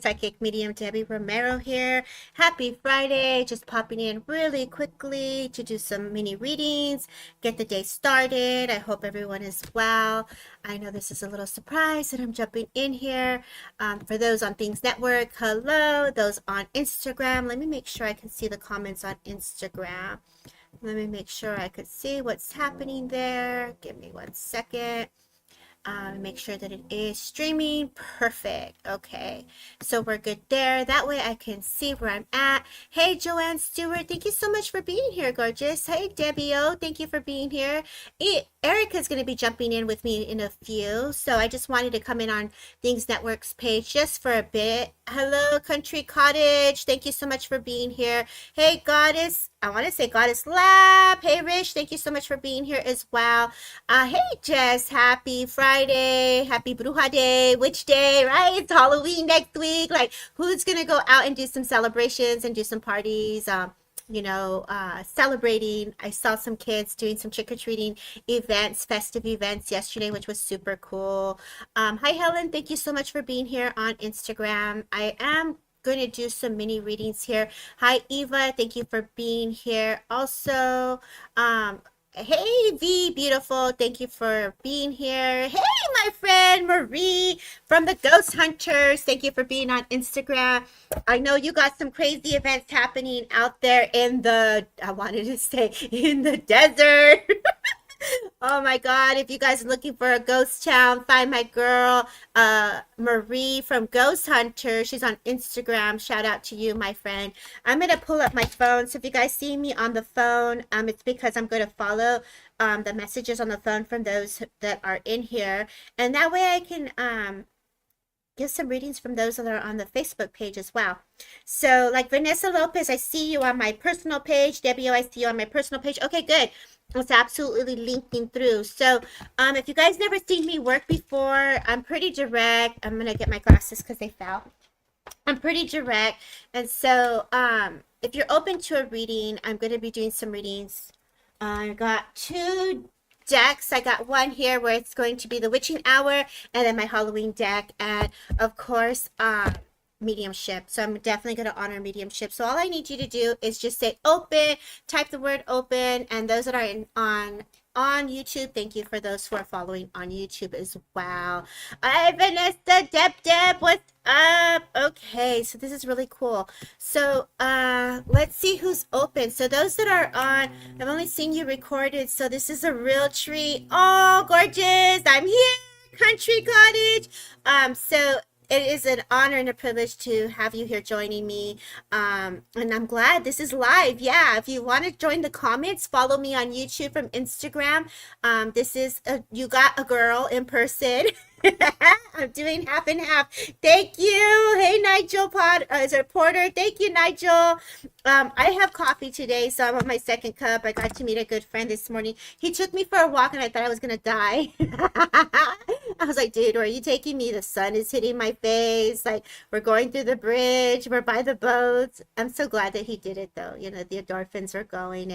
Psychic Medium Debbie Romero here. Happy Friday. Just popping in really quickly to do some mini readings, get the day started. I hope everyone is well. I know this is a little surprise that I'm jumping in here. For those on Things Network, hello. Those on Instagram, let me make sure I can see the comments on Instagram. Let me make sure I could see what's happening there. Give me 1 second. Make sure that it is streaming. Perfect. Okay, so we're good there. That way I can see where I'm at. Hey, Joanne Stewart, thank you so much for being here, gorgeous. Hey, Debbie O, thank you for being here. Erica's going to be jumping in with me in a few, so I just wanted to come in on Things Network's page just for a bit. Hello, Country Cottage, thank you so much for being here. Hey, Goddess, I want to say Goddess Lab. Hey, Rich, thank you so much for being here as well. Hey, Jess, happy Friday, happy Bruja Day. Which day, right? It's Halloween next week. Like, who's gonna go out and do some celebrations and do some parties? Celebrating. I saw some kids doing some trick-or-treating events, festive events yesterday, which was super cool. Hi, Helen. Thank you so much for being here on Instagram. I am going to do some mini readings here. Hi, Eva. Thank you for being here. Also, hey, V, beautiful. Thank you for being here. Hey, my friend Marie from the Ghost Hunters. Thank you for being on Instagram. I know you got some crazy events happening out there in the, I wanted to say, in the desert. Oh my God, if you guys are looking for a ghost town, find my girl, Marie from Ghost Hunter. She's on Instagram. Shout out to you, my friend. I'm going to pull up my phone. So if you guys see me on the phone, it's because I'm going to follow the messages on the phone from those that are in here. And that way I can give some readings from those that are on the Facebook page as well. So like Vanessa Lopez, I see you on my personal page. Debbie, I see you on my personal page. Okay, good. It's absolutely linking through. So if you guys never seen me work before, I'm pretty direct. I'm gonna get my glasses because they fell. I'm pretty direct. And so if you're open to a reading, I'm going to be doing some readings. I got 2 decks. I got one here where it's going to be the Witching Hour, and then my Halloween deck, and of course mediumship. So I'm definitely going to honor mediumship. So all I need you to do is just say open, type the word open, and those that are on YouTube, thank you for those who are following on YouTube as well. Hi, Vanessa, Deb, what's up? Okay, so this is really cool. So let's see who's open. So those that are on, I've only seen you recorded, so this is a real treat. Oh, gorgeous, I'm here, Country Cottage. So it is an honor and a privilege to have you here joining me. And I'm glad this is live. Yeah, if you want to join the comments, follow me on YouTube from Instagram. This is You Got a Girl in person. I'm doing half and half. Thank you. Hey, Nigel Porter. Thank you, Nigel. I have coffee today, so I'm on my second cup. I got to meet a good friend this morning. He took me for a walk, and I thought I was going to die. I was like, dude, where are you taking me? The sun is hitting my face. Like, we're going through the bridge. We're by the boats. I'm so glad that he did it, though. You know, the endorphins are going,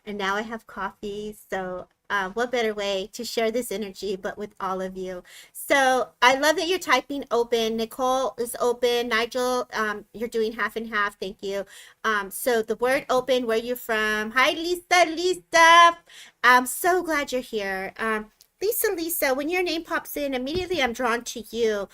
and now I have coffee. So what better way to share this energy but with all of you? So I love that you're typing open. Nicole is open. Nigel, you're doing half and half. Thank you. So the word open, where you're from. Hi, Lisa. I'm so glad you're here. Lisa, when your name pops in, immediately I'm drawn to you.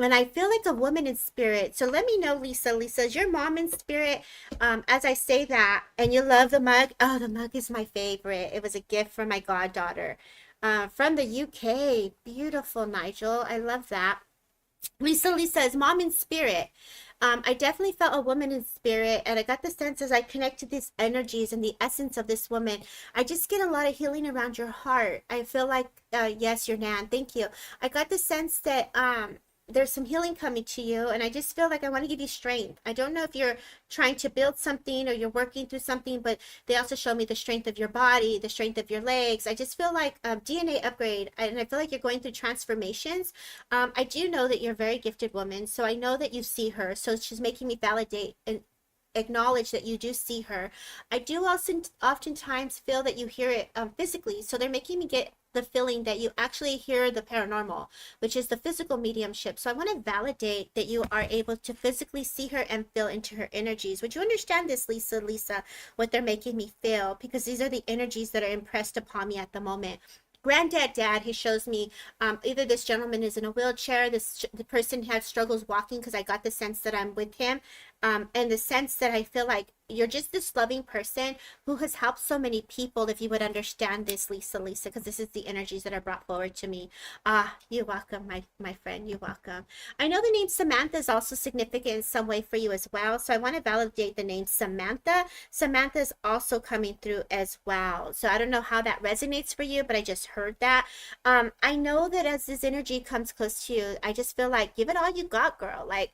And I feel like a woman in spirit. So let me know, Lisa. Lisa, is your mom in spirit? As I say that, and you love the mug. Oh, the mug is my favorite. It was a gift from my goddaughter from the UK. Beautiful, Nigel. I love that. Lisa is mom in spirit. I definitely felt a woman in spirit, and I got the sense as I connect to these energies and the essence of this woman, I just get a lot of healing around your heart. I feel like, yes, your Nan, thank you. I got the sense that there's some healing coming to you, and I just feel like I want to give you strength. I don't know if you're trying to build something or you're working through something, but they also show me the strength of your body, the strength of your legs. I just feel like DNA upgrade, and I feel like you're going through transformations. I do know that you're a very gifted woman, so I know that you see her, so she's making me validate and acknowledge that you do see her. I do also oftentimes feel that you hear it physically. So they're making me get the feeling that you actually hear the paranormal, which is the physical mediumship. So I want to validate that you are able to physically see her and feel into her energies. Would you understand this, Lisa? Lisa, what they're making me feel? Because these are the energies that are impressed upon me at the moment. Granddad, dad, he shows me either this gentleman is in a wheelchair, the person has struggles walking, because I got the sense that I'm with him, and the sense that I feel like you're just this loving person who has helped so many people. If you would understand this, Lisa, Lisa, because this is the energies that are brought forward to me. You're welcome, my friend. You're welcome. I know the name Samantha is also significant in some way for you as well. So I want to validate the name Samantha. Samantha is also coming through as well. So I don't know how that resonates for you, but I just heard that. I know that as this energy comes close to you, I just feel like give it all you got, girl. Like,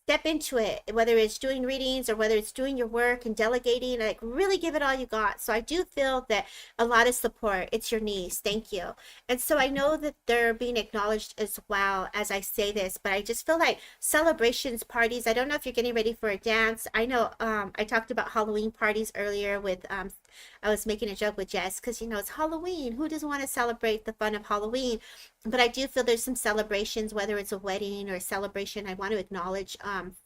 step into it, whether it's doing readings or whether it's doing your work and delegating, like really give it all you got. So I do feel that a lot of support. It's your niece. Thank you. And so I know that they're being acknowledged as well as I say this, but I just feel like celebrations, parties. I don't know if you're getting ready for a dance. I know I talked about Halloween parties earlier with I was making a joke with Jess because it's Halloween. Who doesn't want to celebrate the fun of Halloween? But I do feel there's some celebrations, whether it's a wedding or a celebration. I want to acknowledge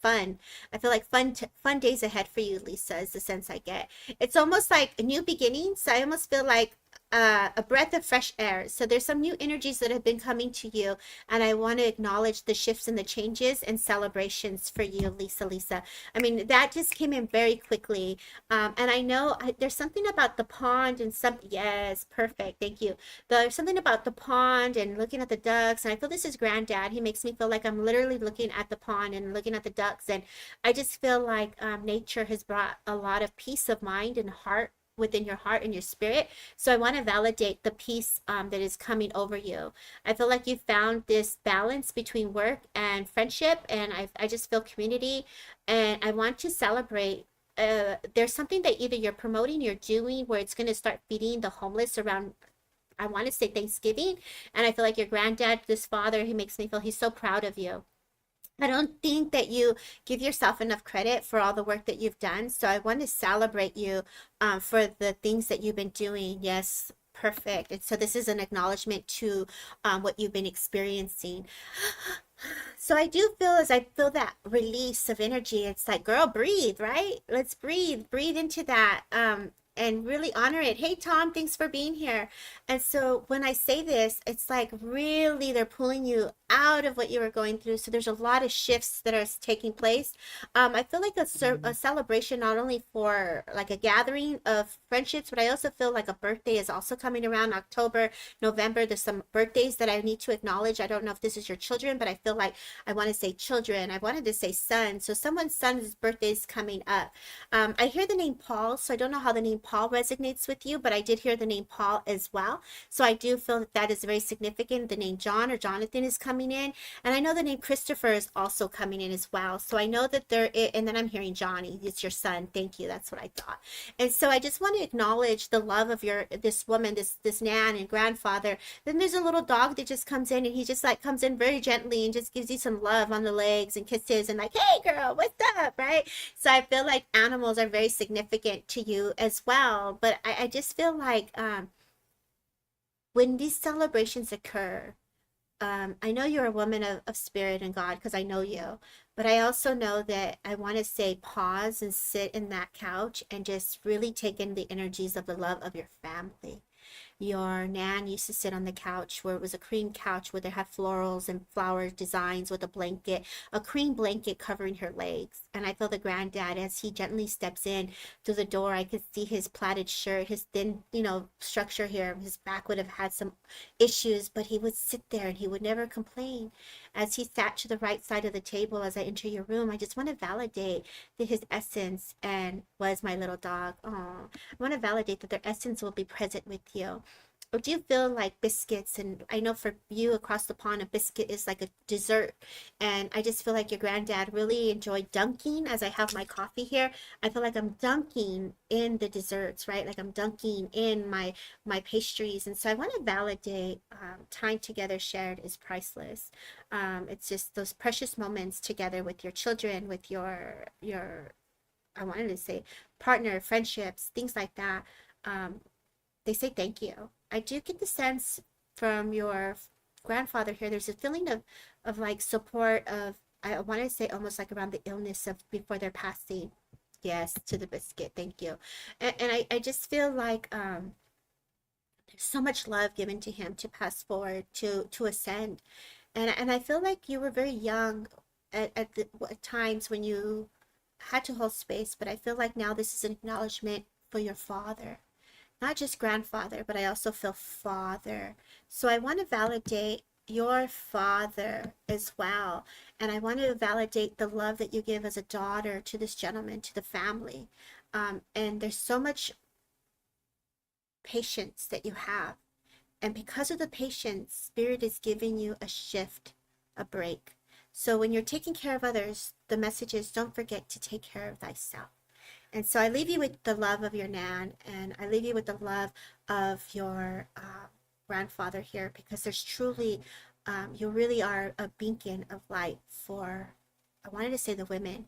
fun. I feel like fun days ahead for you, Lisa, is the sense I get. It's almost like a new beginnings. I almost feel like a breath of fresh air. So there's some new energies that have been coming to you, and I want to acknowledge the shifts and the changes and celebrations for you, Lisa. Lisa, I mean, that just came in very quickly, and I know there's something about the pond and some. Yes, perfect. Thank you. There's something about the pond and looking at the ducks, and I feel this is Granddad. He makes me feel like I'm literally looking at the pond and looking at the ducks, and I just feel like nature has brought a lot of peace of mind and heart within your heart and your spirit. So I want to validate the peace that is coming over you. I feel like you found this balance between work and friendship, and I just feel community, and I want to celebrate. There's something that either you're promoting, you're doing, where it's going to start feeding the homeless around, I want to say, Thanksgiving. And I feel like your granddad, this father, he makes me feel he's so proud of you. I don't think that you give yourself enough credit for all the work that you've done. So I want to celebrate you for the things that you've been doing. Yes, perfect. And so this is an acknowledgement to what you've been experiencing. So I do feel, as I feel that release of energy, it's like, girl, breathe, right? Let's breathe into that. And really honor it. Hey, Tom, thanks for being here. And so when I say this, it's like really they're pulling you out of what you were going through. So there's a lot of shifts that are taking place. I feel like a celebration, not only for like a gathering of friendships, but I also feel like a birthday is also coming around October, November. There's some birthdays that I need to acknowledge. I don't know if this is your children, but I feel like I want to say children. I wanted to say son. So someone's son's birthday is coming up. I hear the name Paul, so I don't know how the name Paul resonates with you, but I did hear the name Paul as well. So I do feel that that is very significant. The name John or Jonathan is coming in, and I know the name Christopher is also coming in as well. So I know that there is, and then I'm hearing Johnny, it's your son. Thank you. That's what I thought. And so I just want to acknowledge the love of this woman, this nan and grandfather. Then there's a little dog that just comes in, and he just like comes in very gently and just gives you some love on the legs and kisses and like, hey girl, what's up, right? So I feel like animals are very significant to you as well. But I just feel like when these celebrations occur, I know you're a woman of spirit and God, because I know you, but I also know that I want to say pause and sit in that couch and just really take in the energies of the love of your family. Your nan used to sit on the couch where it was a cream couch where they had florals and flower designs with a blanket, a cream blanket covering her legs. And I feel the granddad, as he gently steps in through the door, I could see his plaited shirt, his thin, structure here. His back would have had some issues, but he would sit there and he would never complain. As he sat to the right side of the table as I enter your room, I just want to validate that his essence and was my little dog. Oh, I want to validate that their essence will be present with you. or do you feel like biscuits? And I know for you across the pond, a biscuit is like a dessert. And I just feel like your granddad really enjoyed dunking as I have my coffee here. I feel like I'm dunking in the desserts, right? Like I'm dunking in my pastries. And so I want to validate time together shared is priceless. It's just those precious moments together with your children, with your I wanted to say partner, friendships, things like that. Um, they say thank you. I do get the sense from your grandfather here, there's a feeling of like support of, I want to say almost like around the illness of before their passing. Yes, to the biscuit. Thank you. And I just feel like there's so much love given to him to pass forward, to ascend. And I feel like you were very young at times when you had to hold space, but I feel like now this is an acknowledgement for your father, not just grandfather, but I also feel father. So I want to validate your father as well. And I want to validate the love that you give as a daughter to this gentleman, to the family. And there's so much patience that you have. And because of the patience, Spirit is giving you a shift, a break. So when you're taking care of others, the message is don't forget to take care of thyself. And so I leave you with the love of your Nan, and I leave you with the love of your grandfather here, because there's truly, you really are a beacon of light for, I wanted to say the women.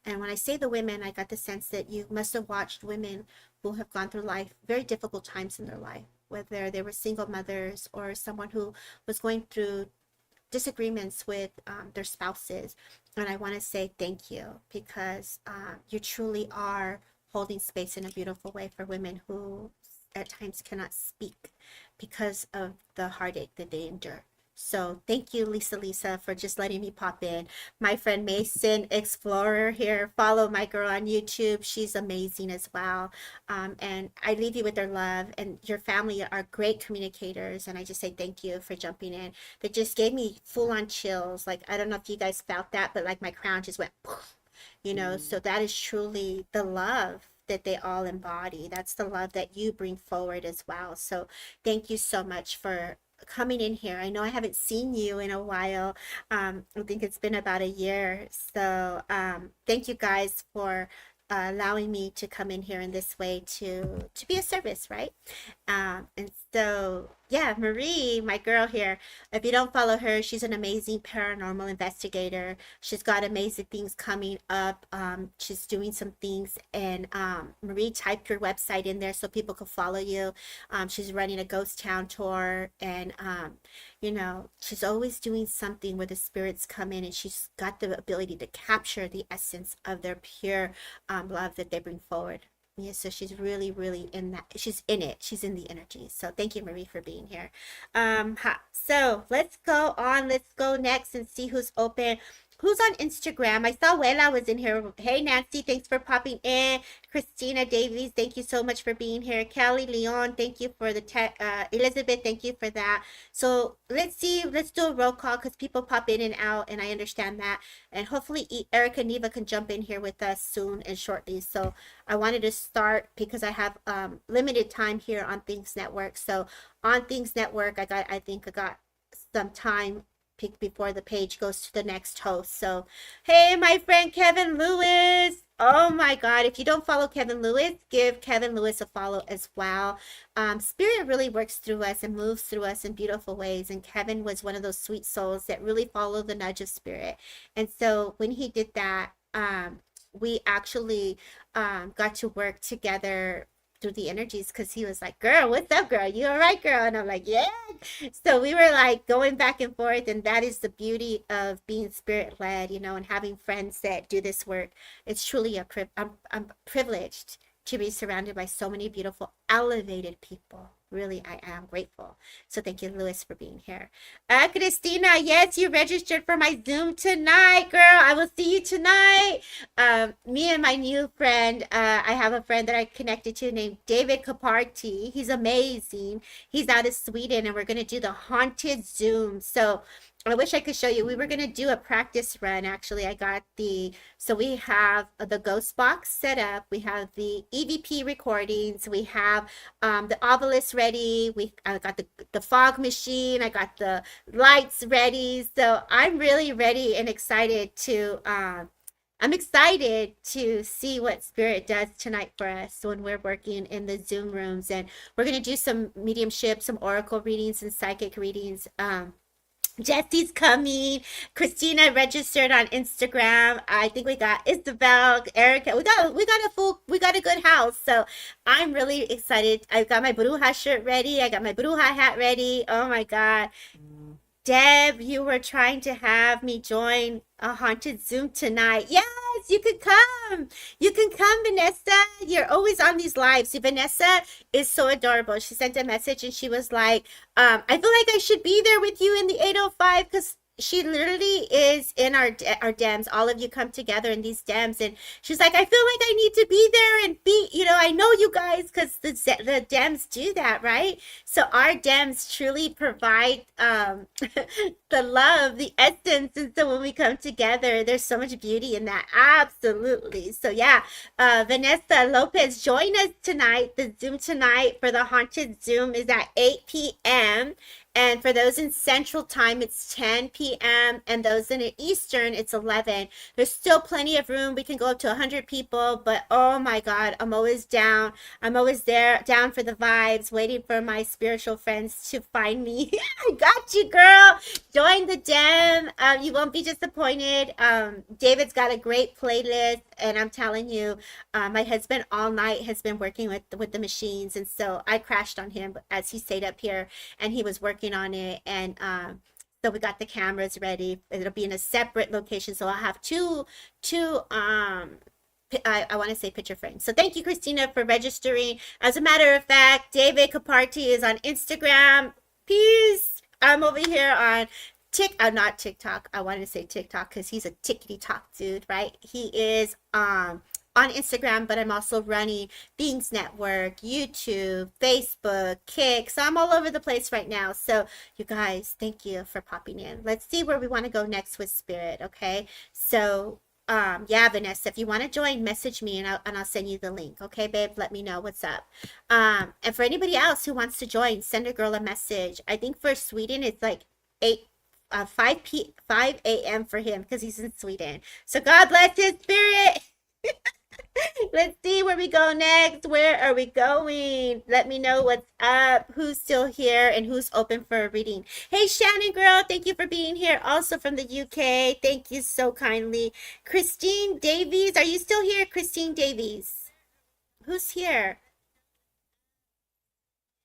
And when I say the women, I got the sense that you must have watched women who have gone through life, very difficult times in their life, whether they were single mothers or someone who was going through disagreements with their spouses. And I want to say thank you, because you truly are holding space in a beautiful way for women who at times cannot speak because of the heartache that they endure. So thank you, Lisa, for just letting me pop in. My friend Mason Explorer here. Follow my girl on YouTube. She's amazing as well. And I leave you with their love. And your family are great communicators. And I just say thank you for jumping in. That just gave me full-on chills. Like, I don't know if you guys felt that, but like my crown just went poof, you know. So that is truly the love that they all embody. That's the love that you bring forward as well. So thank you so much for coming in here. I know I haven't seen you in a while. I think it's been about a year. So thank you guys for allowing me to come in here in this way to be a service, right? And so yeah, Marie, my girl here, if you don't follow her, she's an amazing paranormal investigator. She's got amazing things coming up. She's doing some things, and Marie, type your website in there so people can follow you. She's running a ghost town tour, and you know, she's always doing something where the spirits come in, and she's got the ability to capture the essence of their pure love that they bring forward. Yeah, so she's really, really in that. She's in it. She's in the energy. So thank you, Marie, for being here. So let's go on. Let's go next and see who's open. Who's on Instagram? I saw Wela was in here. Hey, Nancy, thanks for popping in. Christina Davies, thank you so much for being here. Kelly Leon, thank you for the Elizabeth, thank you for that. So let's see. Let's do a roll call because people pop in and out, and I understand that. And hopefully Ericka Neva can jump in here with us soon and shortly. So I wanted to start because I have limited time here on Things Network. So on Things Network, I think I got some time before the page goes to the next host. So hey, my friend Kevin Lewis, oh my god, if you don't follow Kevin Lewis, give Kevin Lewis a follow as well. Spirit really works through us and moves through us in beautiful ways, and Kevin was one of those sweet souls that really follow the nudge of spirit. And so when he did that, we actually got to work together through the energies, because he was like, girl, what's up, girl, you all right, girl? And I'm like, yeah. So we were like going back and forth, and that is the beauty of being spirit led, you know, and having friends that do this work. It's truly I'm privileged to be surrounded by so many beautiful elevated people. Really, I am grateful. So thank you, Lewis, for being here. Christina, yes, you registered for my Zoom tonight, girl. I will see you tonight. Me and my new friend, I have a friend that I connected to named David Caparti. He's amazing. He's out of Sweden, and we're going to do the haunted Zoom. So I wish I could show you. We were gonna do a practice run. Actually, I got so we have the ghost box set up. We have the EVP recordings. We have the obelisk ready. I got the fog machine. I got the lights ready. So I'm really ready and excited to I'm excited to see what Spirit does tonight for us when we're working in the Zoom rooms. And we're going to do some mediumship, some oracle readings and psychic readings. Jesse's coming. Christina registered on Instagram. I think we got Isabel, Ericka. We got a good house. So I'm really excited. I've got my Bruja shirt ready. I got my Bruja hat ready. Oh my God. Deb, you were trying to have me join a haunted Zoom tonight. Yes, you could come. You can come, Vanessa. You're always on these lives. See, Vanessa is so adorable. She sent a message and she was like, I feel like I should be there with you in the 805 because she literally is in our dems. All of you come together in these dems, and she's like, I feel like I need to be there and be, I know you guys because the dems do that, right? So our dems truly provide the love, the essence, and so when we come together, there's so much beauty in that. Absolutely. So yeah, Vanessa Lopez, join us tonight. The Zoom tonight for the haunted Zoom is at 8 p.m. And for those in Central Time, it's 10 p.m. And those in Eastern, it's 11. There's still plenty of room. We can go up to 100 people. But oh my God, I'm always down. I'm always there, down for the vibes, waiting for my spiritual friends to find me. I got you, girl. Join the Dem. You won't be disappointed. David's got a great playlist. And I'm telling you, my husband all night has been working with the machines. And so I crashed on him as he stayed up here and he was working on it. And so we got the cameras ready. It'll be in a separate location. So I'll have two I want to say picture frames. So thank you, Christina, for registering. As a matter of fact, David Caparti is on Instagram. Peace. I'm over here on not TikTok. I wanted to say TikTok because he's a tickety talk dude, right? He is on Instagram, but I'm also running Beings Network, YouTube, Facebook, Kick. So I'm all over the place right now. So you guys, thank you for popping in. Let's see where we want to go next with Spirit, okay? So yeah, Vanessa, if you want to join, message me and I'll send you the link. Okay, babe, let me know what's up. And for anybody else who wants to join, send a girl a message. I think for Sweden, it's like 5 a.m. for him because he's in Sweden. So God bless his spirit. Let's see where we go next. Where are we going? Let me know what's up, who's still here, and who's open for a reading. Hey, Shannon girl, thank you for being here. Also from the UK, thank you so kindly. Christine Davies, are you still here? Christine Davies. Who's here?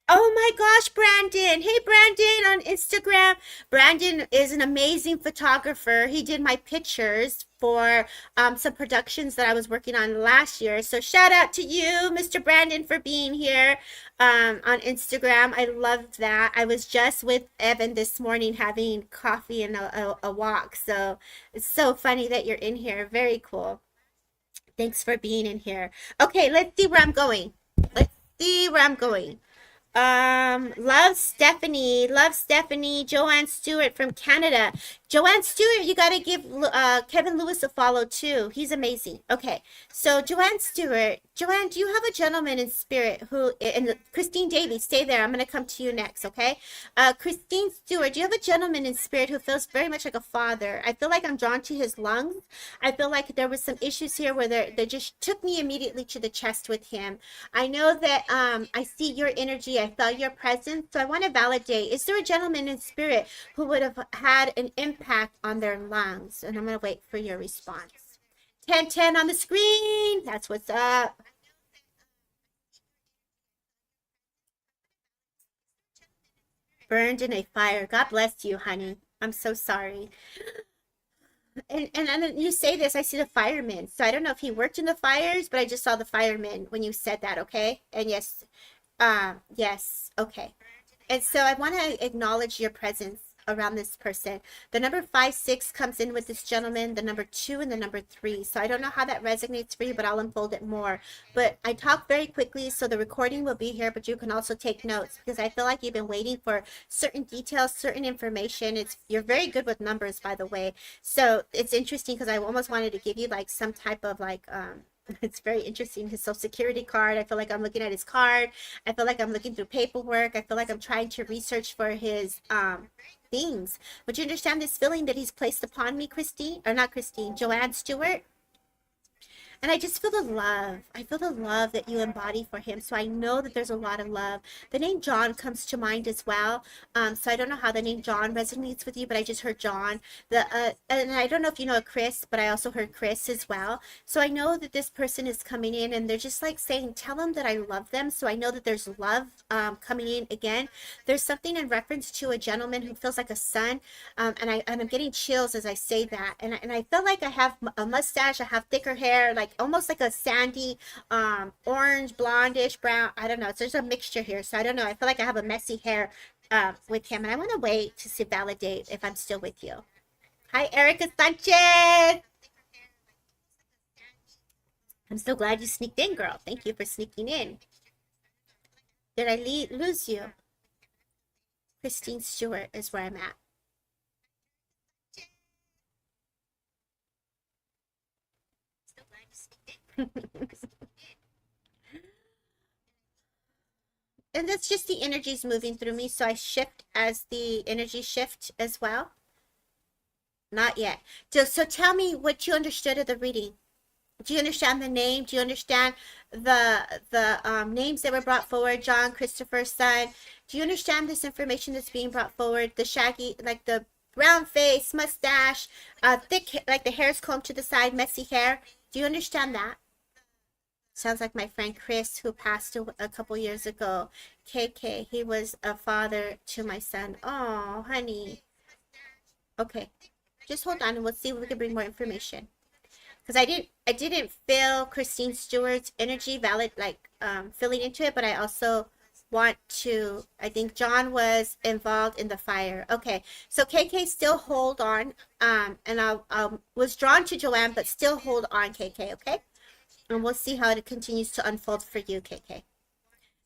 Oh my gosh, Brandon. Hey, Brandon on Instagram. Brandon is an amazing photographer. He did my pictures for some productions that I was working on last year. So shout out to you, Mr. Brandon, for being here on Instagram. I loved that. I was just with Evan this morning having coffee and a walk. So it's so funny that you're in here. Very cool. Thanks for being in here. Okay, let's see where I'm going. Let's see where I'm going. Love Stephanie, Joanne Stewart from Canada. Joanne Stewart, you got to give Kevin Lewis a follow too. He's amazing. Okay, so Joanne Stewart. Joanne, do you have a gentleman in spirit who, and Christine Davies, stay there. I'm going to come to you next, okay? Christine Stewart, do you have a gentleman in spirit who feels very much like a father? I feel like I'm drawn to his lungs. I feel like there was some issues here where they just took me immediately to the chest with him. I know that I see your energy. I felt your presence. So I want to validate, is there a gentleman in spirit who would have had an impact on their lungs? And I'm going to wait for your response. 1010 on the screen. That's what's up. Burned in a fire. God bless you, honey. I'm so sorry. And then you say this, I see the firemen. So I don't know if he worked in the fires, but I just saw the firemen when you said that, okay? And yes, yes, okay. And so I want to acknowledge your presence. around this person. The number 5, 6 comes in with this gentleman, the number 2 and the number 3. So I don't know how that resonates for you, but I'll unfold it more. But I talk very quickly, so the recording will be here, but you can also take notes because I feel like you've been waiting for certain details, certain information. You're very good with numbers, by the way. So it's interesting because I almost wanted to give you like some type of like it's very interesting, his social security card. I feel like I'm looking at his card. I feel like I'm looking through paperwork. I feel like I'm trying to research for his things. But you understand this feeling that he's placed upon me, Christine, or not Christine, Joanne Stewart? And I just feel the love. I feel the love that you embody for him. So I know that there's a lot of love. The name John comes to mind as well. So I don't know how the name John resonates with you, but I just heard John. And I don't know if you know Chris, but I also heard Chris as well. So I know that this person is coming in and they're just like saying, tell them that I love them. So I know that there's love coming in again. There's something in reference to a gentleman who feels like a son. And I'm getting chills as I say that. And I feel like I have a mustache. I have thicker hair, like almost like a sandy orange, blondish, brown. I don't know. There's a mixture here. So I don't know. I feel like I have a messy hair with him. And I want to wait to see, validate if I'm still with you. Hi, Ericka Sanchez. I'm so glad you sneaked in, girl. Thank you for sneaking in. Did I lose you? Christine Stewart is where I'm at. And that's just the energies moving through me. So I shift as the energy shift as well. Not yet. So tell me what you understood of the reading. Do you understand the name? Do you understand the names that were brought forward? John, Christopher's son. Do you understand this information that's being brought forward? The shaggy, like the brown face, mustache, thick, like the hair's combed to the side, messy hair. Do you understand that? Sounds like my friend Chris, who passed a couple years ago. KK, he was a father to my son. Oh, honey. Okay, just hold on and we'll see if we can bring more information. Because I didn't feel Christine Stewart's energy valid, like filling into it, but I also want to, I think John was involved in the fire. Okay, so KK, still hold on. And I was drawn to Joanne, but still hold on, KK, okay? And we'll see how it continues to unfold for you, KK.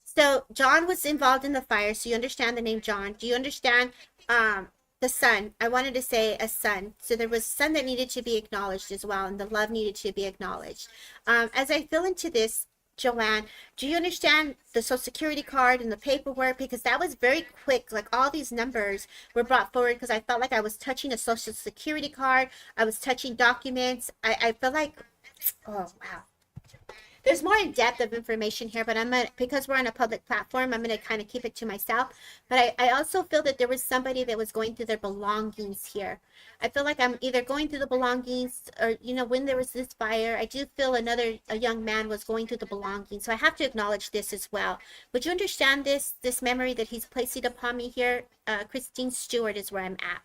So John was involved in the fire, so you understand the name John. Do you understand the son? I wanted to say a son. So there was a son that needed to be acknowledged as well, and the love needed to be acknowledged. As I fill into this, Joanne, do you understand the social security card and the paperwork? Because that was very quick. Like all these numbers were brought forward because I felt like I was touching a social security card. I was touching documents. I feel like, oh, wow. There's more in depth of information here, but because we're on a public platform, I'm gonna kind of keep it to myself. But I also feel that there was somebody that was going through their belongings here. I feel like I'm either going through the belongings or, when there was this fire, I do feel a young man was going through the belongings. So I have to acknowledge this as well. Would you understand this memory that he's placing upon me here? Christine Stewart is where I'm at.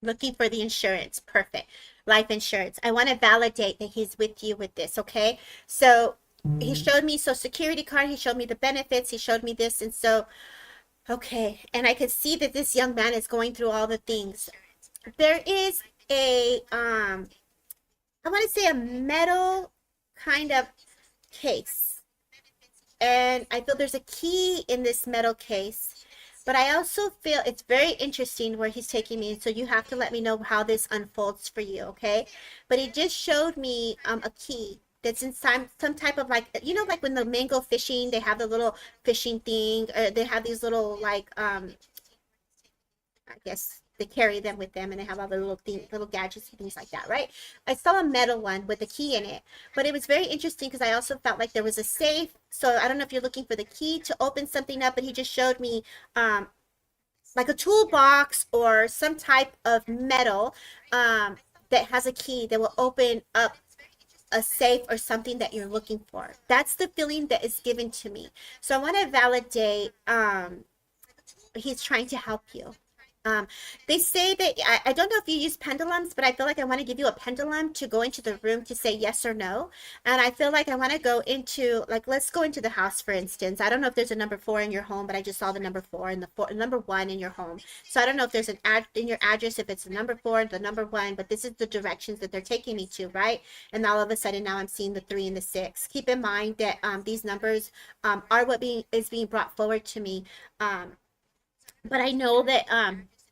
Looking for the insurance. Perfect. Life insurance. I want to validate that he's with you with this, okay? So he showed me social security card. He showed me the benefits. He showed me this. And so, okay. And I could see that this young man is going through all the things. There is I want to say a metal kind of case. And I feel there's a key in this metal case. But I also feel it's very interesting where he's taking me. So you have to let me know how this unfolds for you, okay? But he just showed me a key that's in some type of like, like when the men go fishing, they have the little fishing thing. Or they have these little like, I guess they carry them with them and they have all the little gadgets and things like that, right? I saw a metal one with a key in it, but it was very interesting because I also felt like there was a safe. So I don't know if you're looking for the key to open something up, but he just showed me like a toolbox or some type of metal that has a key that will open up a safe or something that you're looking for. That's the feeling that is given to me. So I want to validate he's trying to help you. Um, they say that I don't know if you use pendulums, but I feel like I want to give you a pendulum to go into the room to say yes or no. And I feel like I want to go into, like, let's go into the house, for instance. I don't know if there's a number 4 in your home, but I just saw the number 4 and the number 1 in your home. So I don't know if there's an ad in your address, if it's the number 4, the number 1, but this is the directions that they're taking me to, right? And all of a sudden now I'm seeing the 3 and the 6. Keep in mind that these numbers are what is being brought forward to me. Um, but I know that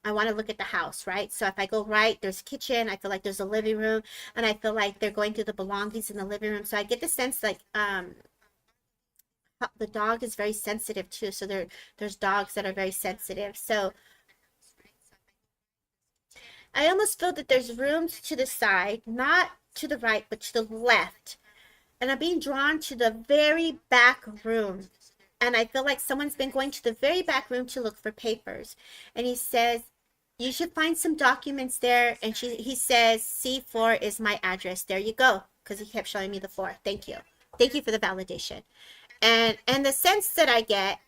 I want to look at the house, right? So if I go right, there's a kitchen, I feel like there's a living room, and I feel like they're going through the belongings in the living room. So I get the sense like the dog is very sensitive too. So there's dogs that are very sensitive. So I almost feel that there's rooms to the side, not to the right, but to the left. And I'm being drawn to the very back room. And I feel like someone's been going to the very back room to look for papers. And he says, you should find some documents there. And he says, C4 is my address. There you go. Because he kept showing me the 4. Thank you. Thank you for the validation. And the sense that I get,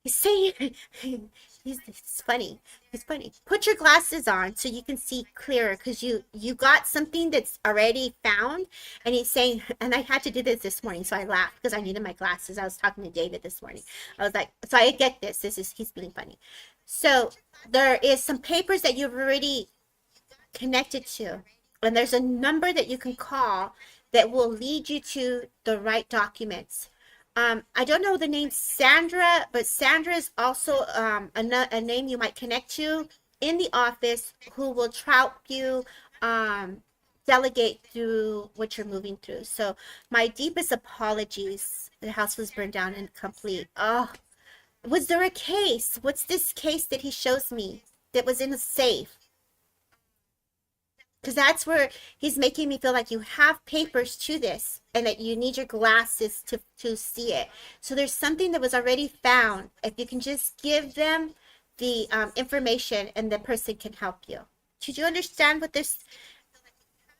he's saying, it's funny. It's funny. Put your glasses on so you can see clearer because you got something that's already found. And he's saying, and I had to do this morning, so I laughed because I needed my glasses. I was talking to David this morning. I was like, so I get this. He's being funny. So there is some papers that you've already connected to, and there's a number that you can call that will lead you to the right documents. I don't know the name Sandra, but Sandra is also a name you might connect to in the office who will help you delegate through what you're moving through. So my deepest apologies. The house was burned down and complete. Oh, was there a case? What's this case that he shows me that was in a safe? Because that's where he's making me feel like you have papers to this and that you need your glasses to see it. So there's something that was already found. If you can just give them the information and the person can help you. Did you understand what this?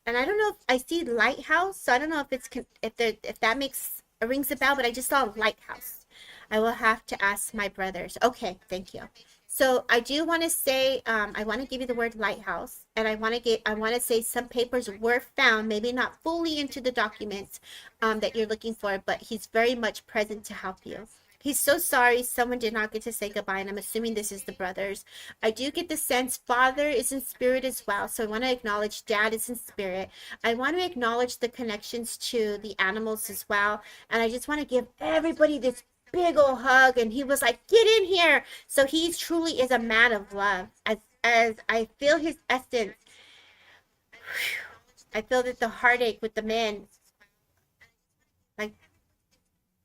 And I don't know if I see lighthouse, so I don't know if it's if that makes rings a bell, but I just saw lighthouse. I will have to ask my brothers. Okay, thank you. So I do want to say, I want to give you the word lighthouse, and I want to say some papers were found, maybe not fully into the documents that you're looking for, but he's very much present to help you. He's so sorry someone did not get to say goodbye, and I'm assuming this is the brothers. I do get the sense father is in spirit as well, so I want to acknowledge dad is in spirit. I want to acknowledge the connections to the animals as well, and I just want to give everybody this big old hug. And he was like, get in here. So he truly is a man of love. As I feel his essence, I feel that the heartache with the men, like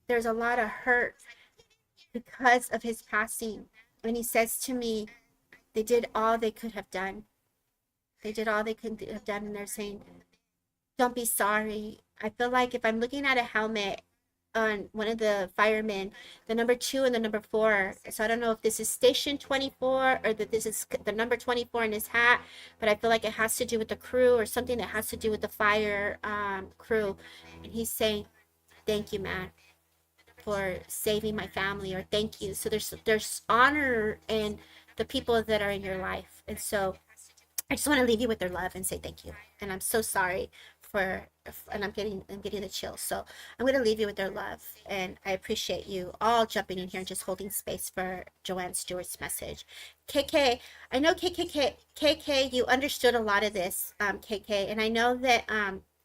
there's a lot of hurt because of his passing. And he says to me, they did all they could have done. They did all they could have done. And they're saying, don't be sorry. I feel like if I'm looking at a helmet on one of the firemen, the number 2 and the number 4. So I don't know if this is station 24 or that this is the number 24 in his hat, but I feel like it has to do with the crew or something that has to do with the fire crew. And he's saying, thank you, man, for saving my family, or thank you. So there's honor in the people that are in your life. And so I just want to leave you with their love and say thank you. And I'm so sorry and I'm getting the chills. So I'm going to leave you with their love. And I appreciate you all jumping in here and just holding space for Joanne Stewart's message. KK, I know KK, you understood a lot of this, KK. And I know that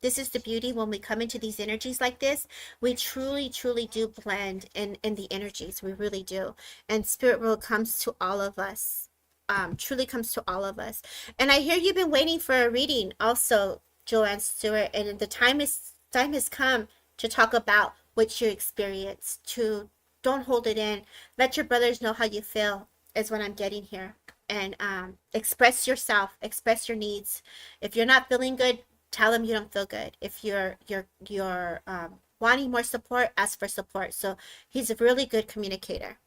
this is the beauty when we come into these energies like this. We truly, truly do blend in the energies. We really do. And spirit world comes to all of us. Truly comes to all of us. And I hear you've been waiting for a reading also, Joanne Stewart, and the time has come to talk about what you experienced. To don't hold it in. Let your brothers know how you feel is what I'm getting here. And express yourself, express your needs. If you're not feeling good, tell them you don't feel good. If you're wanting more support, ask for support. So he's a really good communicator.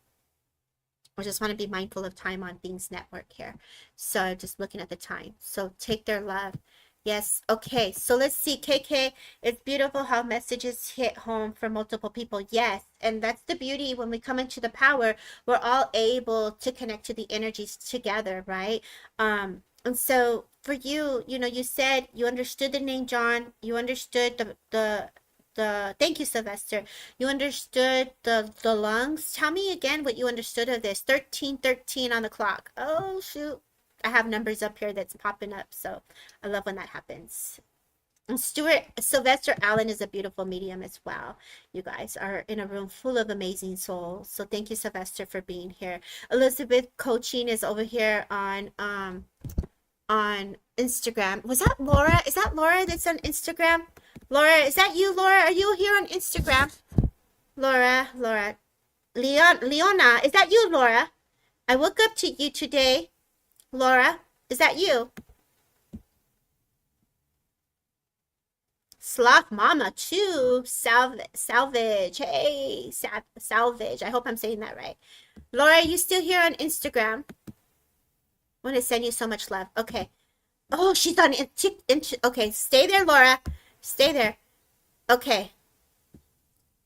I just want to be mindful of time on Things Network here. So just looking at the time. So take their love. Yes. Okay. So let's see. KK, it's beautiful how messages hit home for multiple people. Yes. And that's the beauty when we come into the power, we're all able to connect to the energies together, right? And so for you, you know, you said you understood the name John, you understood the thank you, Sylvester. You understood the lungs. Tell me again what you understood of this. 1313 on the clock. Oh shoot. I have numbers up here that's popping up, so I love when that happens. And Stuart Sylvester Allen is a beautiful medium as well. You guys are in a room full of amazing souls. So thank you, Sylvester, for being here. Elizabeth Coaching is over here on Instagram. Was that Laura? Is that Laura that's on Instagram? Laura, is that you, Laura? Are you here on Instagram? Laura. Leona, is that you, Laura? I woke up to you today. Laura, is that you? Sloth Mama too. Salvage. Hey, Salvage. I hope I'm saying that right. Laura, you still here on Instagram? I want to send you so much love. Okay. Oh, she's on okay, stay there, Laura. Stay there. Okay.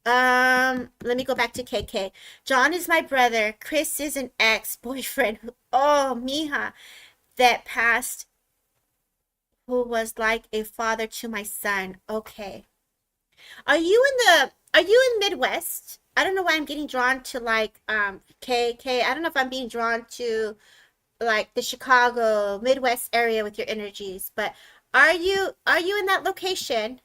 Let me go back to KK. John is my brother. Chris is an ex-boyfriend. Oh, mija, that passed, who was like a father to my son. Okay. Are you in Midwest? I don't know why I'm getting drawn to like KK. I don't know if I'm being drawn to like the Chicago Midwest area with your energies, but are you in that location?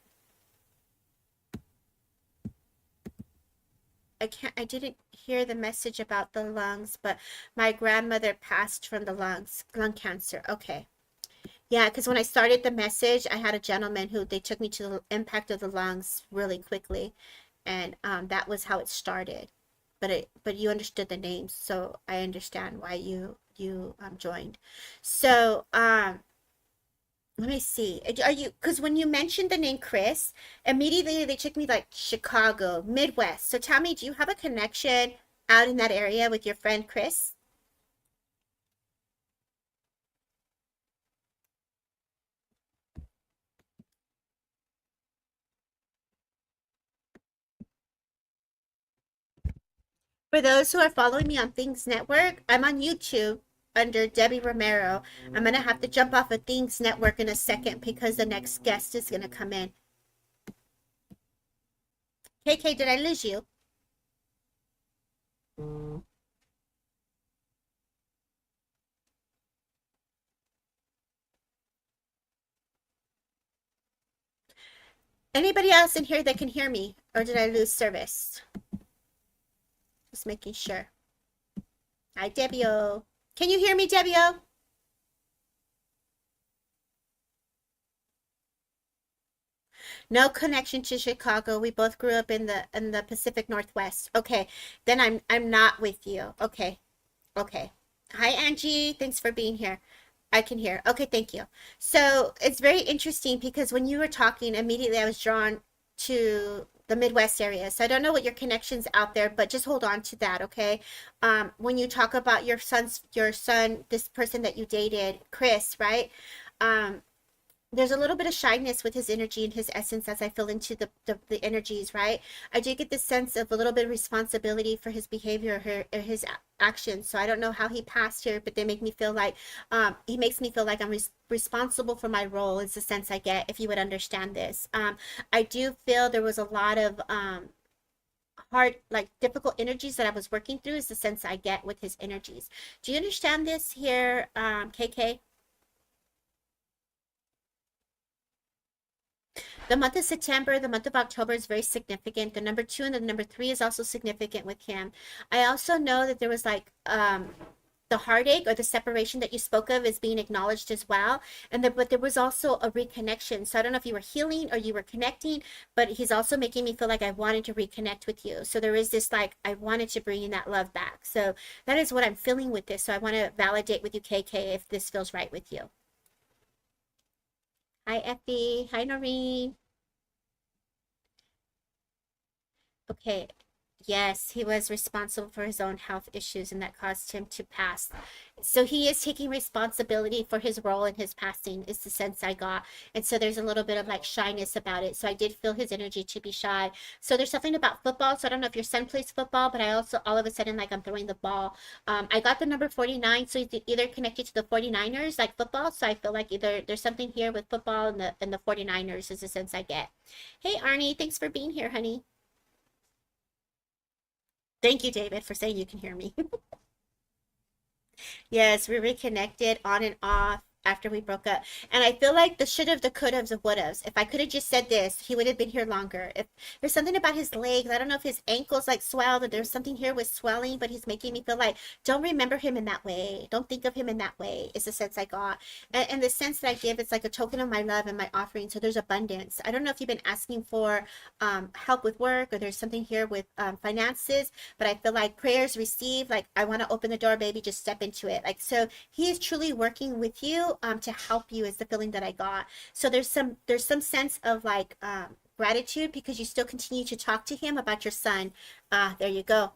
I didn't hear the message about the lungs, but my grandmother passed from the lung cancer. Okay. Yeah, because when I started the message, I had a gentleman who they took me to the impact of the lungs really quickly, and that was how it started. But you understood the names, so I understand why you joined. So let me see. Are you, because when you mentioned the name Chris, immediately they took me like Chicago, Midwest. So tell me, do you have a connection out in that area with your friend Chris? For those who are following me on Things Network, I'm on YouTube under Debbie Romero. I'm going to have to jump off of Things Network in a second because the next guest is going to come in. KK, did I lose you? Anybody else in here that can hear me? Or did I lose service? Just making sure. Hi, Debbie-O. Can you hear me, Debbie-O? No connection to Chicago. We both grew up in the Pacific Northwest. Okay, then I'm not with you. Okay. Okay. Hi, Angie. Thanks for being here. I can hear. Okay, thank you. So it's very interesting because when you were talking, immediately I was drawn to the Midwest area. So I don't know what your connections out there, but just hold on to that, okay? When you talk about your son, this person that you dated, Chris, right? Um, there's a little bit of shyness with his energy and his essence as I feel into the energies, right? I do get this sense of a little bit of responsibility for his behavior or his actions. So I don't know how he passed here, but they make me feel like, he makes me feel like I'm responsible for my role is the sense I get, if you would understand this. I do feel there was a lot of hard, like difficult energies that I was working through is the sense I get with his energies. Do you understand this here, KK? The month of September, the month of October is very significant. The number 2 and the number 3 is also significant with him. I also know that there was like the heartache or the separation that you spoke of is being acknowledged as well. But there was also a reconnection. So I don't know if you were healing or you were connecting, but he's also making me feel like I wanted to reconnect with you. So there is this like, I wanted to bring that love back. So that is what I'm feeling with this. So I want to validate with you, KK, if this feels right with you. Hi, Effie. Hi, Noreen. Okay. Yes, he was responsible for his own health issues, and that caused him to pass. So he is taking responsibility for his role in his passing, is the sense I got. And so there's a little bit of like shyness about it. So I did feel his energy to be shy. So there's something about football. So I don't know if your son plays football, but I also all of a sudden like I'm throwing the ball. I got the number 49, so it's either connected to the 49ers, like football. So I feel like either there's something here with football and the 49ers is the sense I get. Hey Arnie, thanks for being here, honey. Thank you, David, for saying you can hear me. Yes, we reconnected on and off after we broke up. And I feel like the should have, the could have, the would have. If I could have just said this, he would have been here longer. If there's something about his legs, I don't know if his ankles like swelled or there's something here with swelling, but he's making me feel like don't remember him in that way. Don't think of him in that way, is the sense I got. And the sense that I give, it's like a token of my love and my offering. So there's abundance. I don't know if you've been asking for help with work or there's something here with finances, but I feel like prayers received, like I want to open the door, baby, just step into it. Like, so he is truly working with you to help you is the feeling that I got. So there's some sense of like gratitude because you still continue to talk to him about your son. There you go.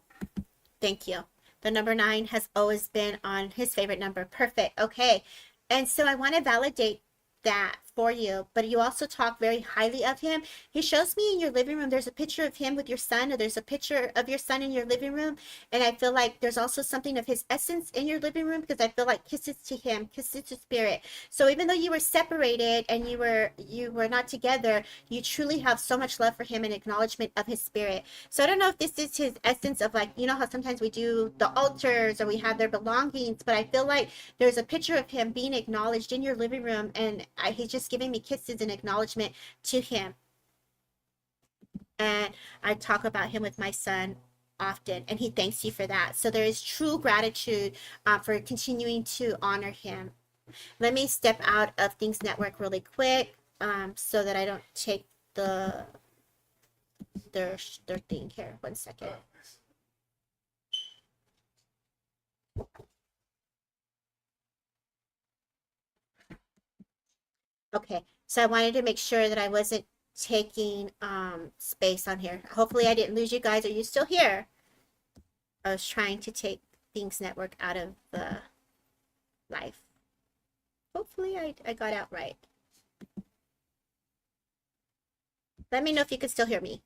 Thank you. The number 9 has always been on his favorite number. Perfect. Okay. And so I want to validate that for you, but you also talk very highly of him. He shows me in your living room, there's a picture of him with your son, or there's a picture of your son in your living room. And I feel like there's also something of his essence in your living room because I feel like kisses to him, kisses to spirit. So even though you were separated and you were not together, you truly have so much love for him and acknowledgement of his spirit. So I don't know if this is his essence of like, you know how sometimes we do the altars or we have their belongings, but I feel like there's a picture of him being acknowledged in your living room, and he's just giving me kisses and acknowledgement to him. And I talk about him with my son often, and he thanks you for that. So there is true gratitude for continuing to honor him. Let me step out of Things Network really quick so that I don't take their thing here. 1 second. Okay, so I wanted to make sure that I wasn't taking space on here. Hopefully I didn't lose you guys. Are you still here? I was trying to take Things Network out of the live. Hopefully I got out right. Let me know if you can still hear me.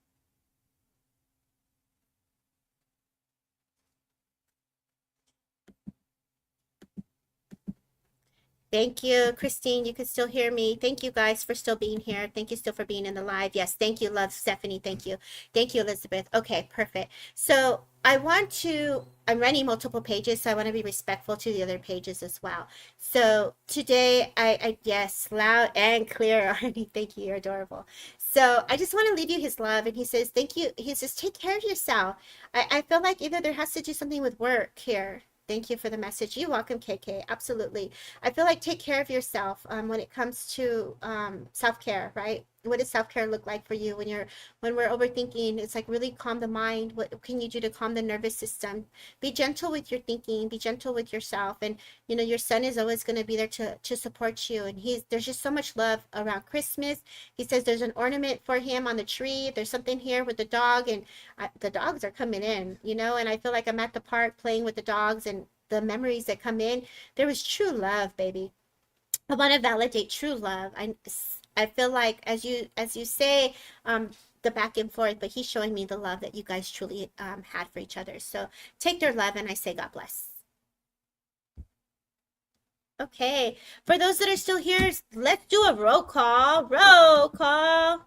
Thank you, Christine. You can still hear me. Thank you guys for still being here. Thank you still for being in the live. Yes, thank you, love, Stephanie. Thank you. Thank you, Elizabeth. Okay, perfect. So I'm running multiple pages, so I want to be respectful to the other pages as well. So today, yes, loud and clear, Arnie. Thank you. You're adorable. So I just want to leave you his love. And he says, thank you. He says, take care of yourself. I feel like either there has to do something with work here. Thank you for the message. You're welcome, KK. Absolutely. I feel like take care of yourself when it comes to self-care, right? What does self-care look like for you when we're overthinking? It's like really calm the mind. What can you do to calm the nervous system? Be gentle with your thinking, be gentle with yourself. And you know, your son is always going to be there to support you. And there's just so much love around Christmas. He says there's an ornament for him on the tree. There's something here with the dog, and the dogs are coming in, you know, and I feel like I'm at the park playing with the dogs and the memories that come in. There was true love, baby. I want to validate true love. I feel like as you say, the back and forth, but he's showing me the love that you guys truly had for each other. So take their love, and I say God bless. Okay, for those that are still here, let's do a roll call. Roll call.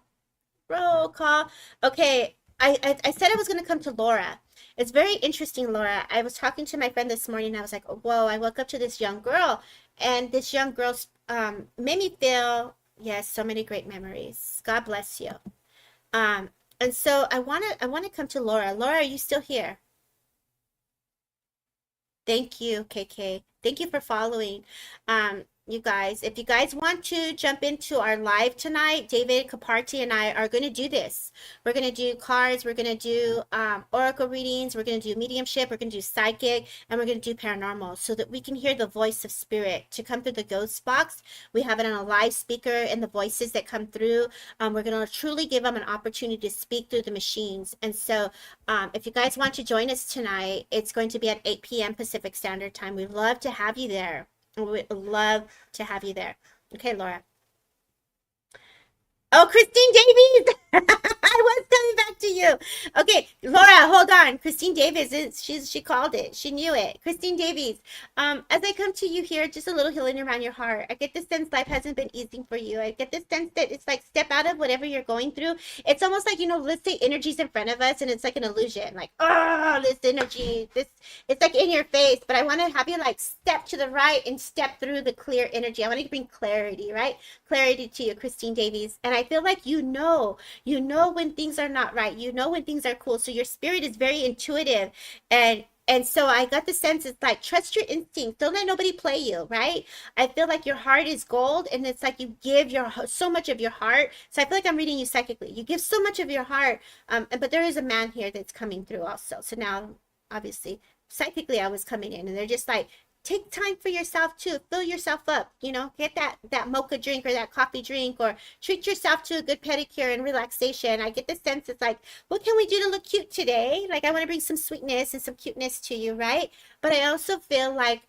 Roll call. Okay, I said I was going to come to Laura. It's very interesting, Laura. I was talking to my friend this morning. I was like, whoa, I woke up to this young girl. And this young girl made me feel, yes, so many great memories. God bless you. Um, and so I wanna come to Laura. Laura, are you still here? Thank you, KK. Thank you for following. you guys. If you guys want to jump into our live tonight, David Caparti and I are going to do this. We're going to do cards. We're going to do oracle readings. We're going to do mediumship. We're going to do psychic. And we're going to do paranormal so that we can hear the voice of spirit to come through the ghost box. We have it on a live speaker and the voices that come through. We're going to truly give them an opportunity to speak through the machines. And so if you guys want to join us tonight, it's going to be at 8 p.m. Pacific Standard Time. We'd love to have you there. We would love to have you there. Okay, Laura. Oh, Christine Davies! I was coming back to you. Okay, Laura, hold on. Christine Davies she called it. She knew it. Christine Davies. As I come to you here, just a little healing around your heart. I get the sense life hasn't been easy for you. I get the sense that it's like step out of whatever you're going through. It's almost like, let's say energy's in front of us and it's like an illusion. Like, oh, this energy, it's like in your face. But I want to have you like step to the right and step through the clear energy. I want to bring clarity, right? Clarity to you, Christine Davies. And I feel like you know when things are not right, you know when things are cool. So your spirit is very intuitive, and so I got the sense it's like trust your instincts, don't let nobody play you, right? I feel like your heart is gold, and it's like you give so much of your heart. So I feel like I'm reading you psychically. You give so much of your heart, but there is a man here that's coming through also. So now obviously psychically I was coming in, and they're just like, take time for yourself too. Fill yourself up, get that mocha drink or that coffee drink, or treat yourself to a good pedicure and relaxation. I get the sense it's like, what can we do to look cute today? Like I want to bring some sweetness and some cuteness to you, right? But I also feel like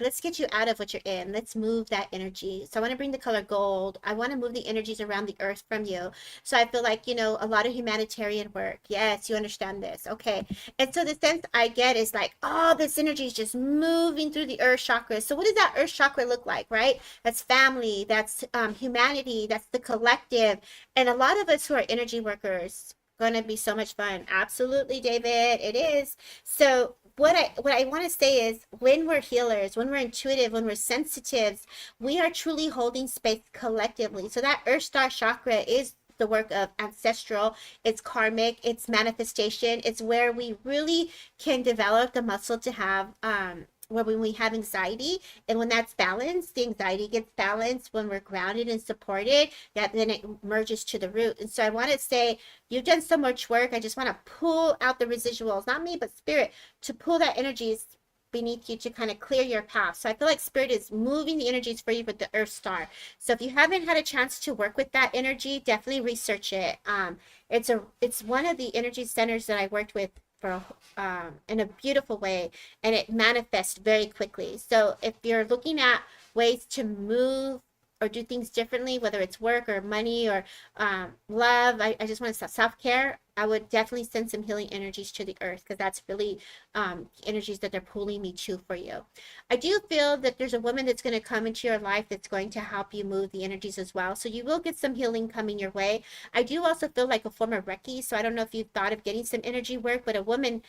let's get you out of what you're in. Let's move that energy. So I want to bring the color gold. I want to move the energies around the earth from you. So I feel like, a lot of humanitarian work. Yes, you understand this. Okay. And so the sense I get is like, oh, this energy is just moving through the earth chakra. So what does that earth chakra look like, right? That's family, that's humanity, that's the collective. And a lot of us who are energy workers, gonna be so much fun. Absolutely, David, it is. So what I want to say is when we're healers, when we're intuitive, when we're sensitives, we are truly holding space collectively. So that earth star chakra is the work of ancestral, it's karmic, it's manifestation, it's where we really can develop the muscle to have where when we have anxiety, and when that's balanced, the anxiety gets balanced. When we're grounded and supported, that then it merges to the root. And so I want to say, you've done so much work. I just want to pull out the residuals, not me, but spirit, to pull that energies beneath you to kind of clear your path. So I feel like spirit is moving the energies for you with the earth star. So if you haven't had a chance to work with that energy, definitely research it. It's one of the energy centers that I worked with for in a beautiful way, and it manifests very quickly. So if you're looking at ways to move or do things differently, whether it's work or money or love, I just want to self-care, I would definitely send some healing energies to the earth, because that's really energies that they're pulling me to for you. I do feel that there's a woman that's going to come into your life that's going to help you move the energies as well. So you will get some healing coming your way. I do also feel like a form of Reiki. So I don't know if you've thought of getting some energy work, but a woman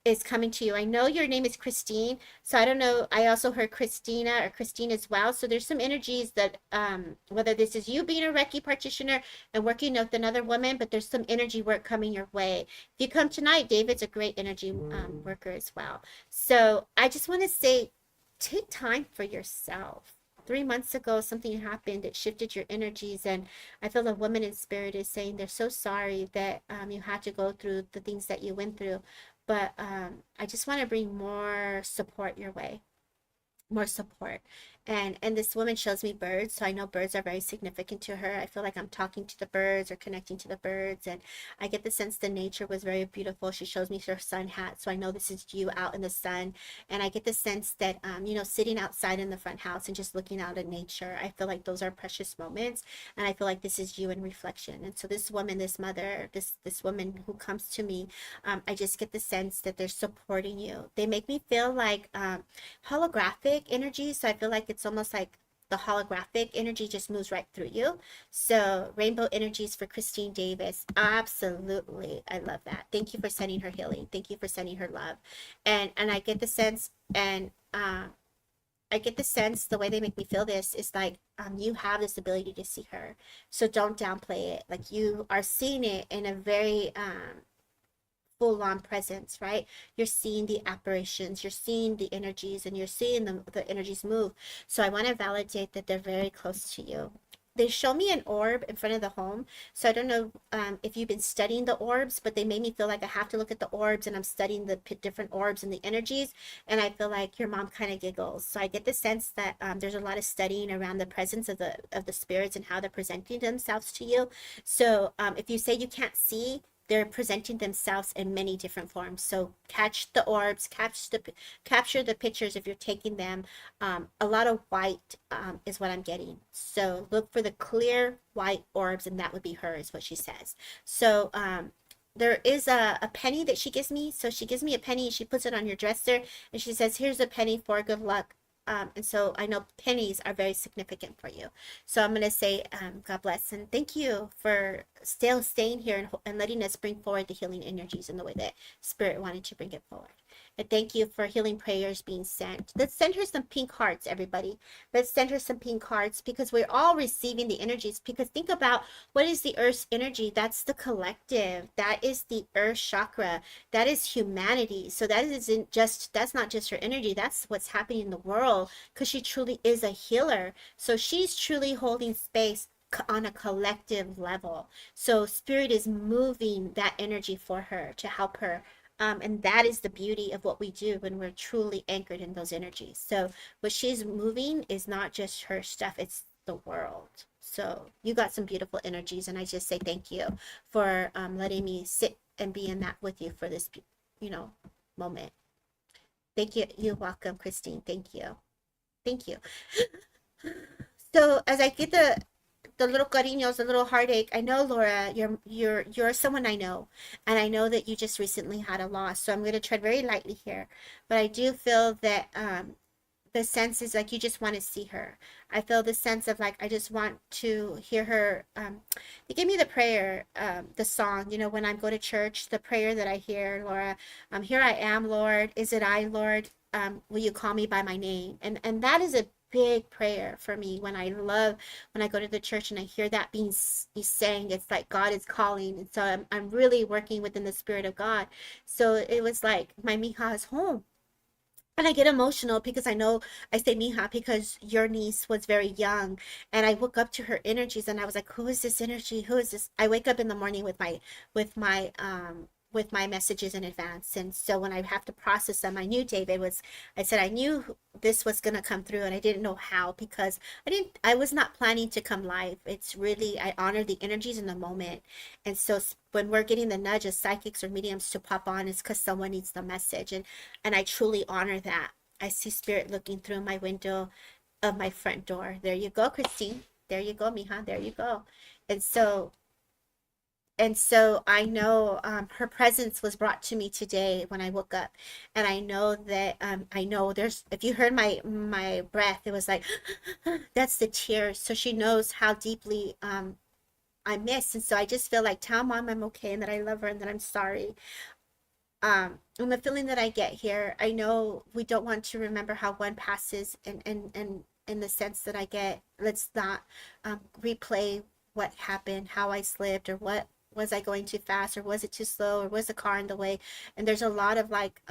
is coming to you. I know your name is Christine, so I don't know. I also heard Christina or Christine as well. So there's some energies that, whether this is you being a Reiki practitioner and working with another woman, but there's some energy work coming your way. If you come tonight, David's a great energy worker as well. So I just want to say, take time for yourself. 3 months ago, something happened that shifted your energies, and I feel the woman in spirit is saying they're so sorry that you had to go through the things that you went through. But I just want to bring more support your way, more support. And this woman shows me birds, so I know birds are very significant to her. I feel like I'm talking to the birds or connecting to the birds, and I get the sense the nature was very beautiful. She shows me her sun hat, so I know this is you out in the sun. And I get the sense that sitting outside in the front house and just looking out at nature, I feel like those are precious moments, and I feel like this is you in reflection. And so this woman, this mother, this woman who comes to me, I just get the sense that they're supporting you. They make me feel like holographic energy, so I feel like it's almost like the holographic energy just moves right through you. So rainbow energies for Christine Davis. Absolutely. I love that. Thank you for sending her healing. Thank you for sending her love. And I get the sense, and I get the sense the way they make me feel this is like you have this ability to see her. So don't downplay it. Like you are seeing it in a very full-on presence, right? You're seeing the apparitions, you're seeing the energies, and you're seeing the energies move. So I want to validate that they're very close to you. They show me an orb in front of the home. So I don't know if you've been studying the orbs, but they made me feel like I have to look at the orbs, and I'm studying the different orbs and the energies. And I feel like your mom kind of giggles. So I get the sense that there's a lot of studying around the presence of the spirits and how they're presenting themselves to you. So if you say you can't see, they're presenting themselves in many different forms. So catch the orbs, capture the pictures if you're taking them. A lot of white is what I'm getting. So look for the clear white orbs, and that would be her, is what she says. So there is a penny that she gives me. So she gives me a penny and she puts it on your dresser, and she says, here's a penny for good luck. And so I know pennies are very significant for you. So I'm going to say, God bless, and thank you for still staying here and letting us bring forward the healing energies in the way that Spirit wanted to bring it forward. And thank you for healing prayers being sent. Let's send her some pink hearts, everybody. Let's send her some pink hearts, because we're all receiving the energies. Because think about, what is the earth's energy? That's the collective. That is the earth chakra. That is humanity. So that's not just her energy. That's what's happening in the world, because she truly is a healer. So she's truly holding space on a collective level. So Spirit is moving that energy for her to help her. And that is the beauty of what we do when we're truly anchored in those energies. So what she's moving is not just her stuff, it's the world. So you got some beautiful energies, and I just say thank you for letting me sit and be in that with you for this, moment. Thank you. You're welcome, Christine. Thank you. Thank you. So as I get the little cariños, the little heartache, I know, Laura, you're someone I know, and I know that you just recently had a loss. So I'm going to tread very lightly here, but I do feel that the sense is like you just want to see her. I feel the sense of like I just want to hear her. They gave me the prayer, the song. When I go to church, the prayer that I hear, Laura. Here I am, Lord. Is it I, Lord? Will you call me by my name? And that is a big prayer for me when I go to the church and I hear that being sang. It's like God is calling, and so I'm really working within the Spirit of God. So it was like my mija is home. And I get emotional because I know I say mija because your niece was very young, and I woke up to her energies and I was like, who is this energy? Who is this? I wake up in the morning with my with my messages in advance. And so when I have to process them, I said I knew this was gonna come through, and I didn't know how, because I was not planning to come live. It's really, I honor the energies in the moment. And so when we're getting the nudge as psychics or mediums to pop on, it's because someone needs the message. And I truly honor that. I see Spirit looking through my window of my front door. There you go, Christine. There you go, mija. There you go. And so I know her presence was brought to me today when I woke up, and I know that I know there's. If you heard my breath, it was like that's the tears. So she knows how deeply I miss, and so I just feel like tell mom I'm okay and that I love her and that I'm sorry. And the feeling that I get here, I know we don't want to remember how one passes, and in the sense that I get, let's not replay what happened, how I slipped, or what was I going too fast, or was it too slow, or was the car in the way. And there's a lot of like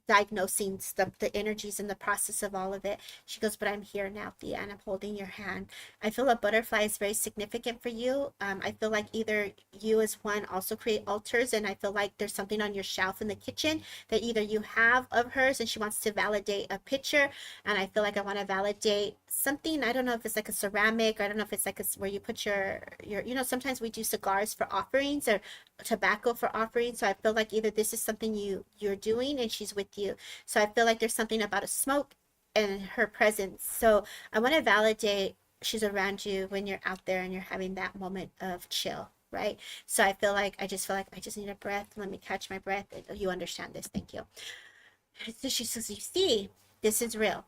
diagnosing the energies in the process of all of it. She goes, but I'm here now, Thea, and I'm holding your hand. I feel a butterfly is very significant for you. I feel like either you as one also create altars, and I feel like there's something on your shelf in the kitchen that either you have of hers and she wants to validate a picture, and I feel like I want to validate something. I don't know if it's like a ceramic, or I don't know if it's like where you put your sometimes we do cigars for offerings, or tobacco for offerings. So I feel like either this is something you're doing and she's with you. So I feel like there's something about a smoke and her presence. So I want to validate she's around you when you're out there and you're having that moment of chill, right? So I just feel like I just need a breath. Let me catch my breath. You understand this. Thank you. So she says, you see, this is real.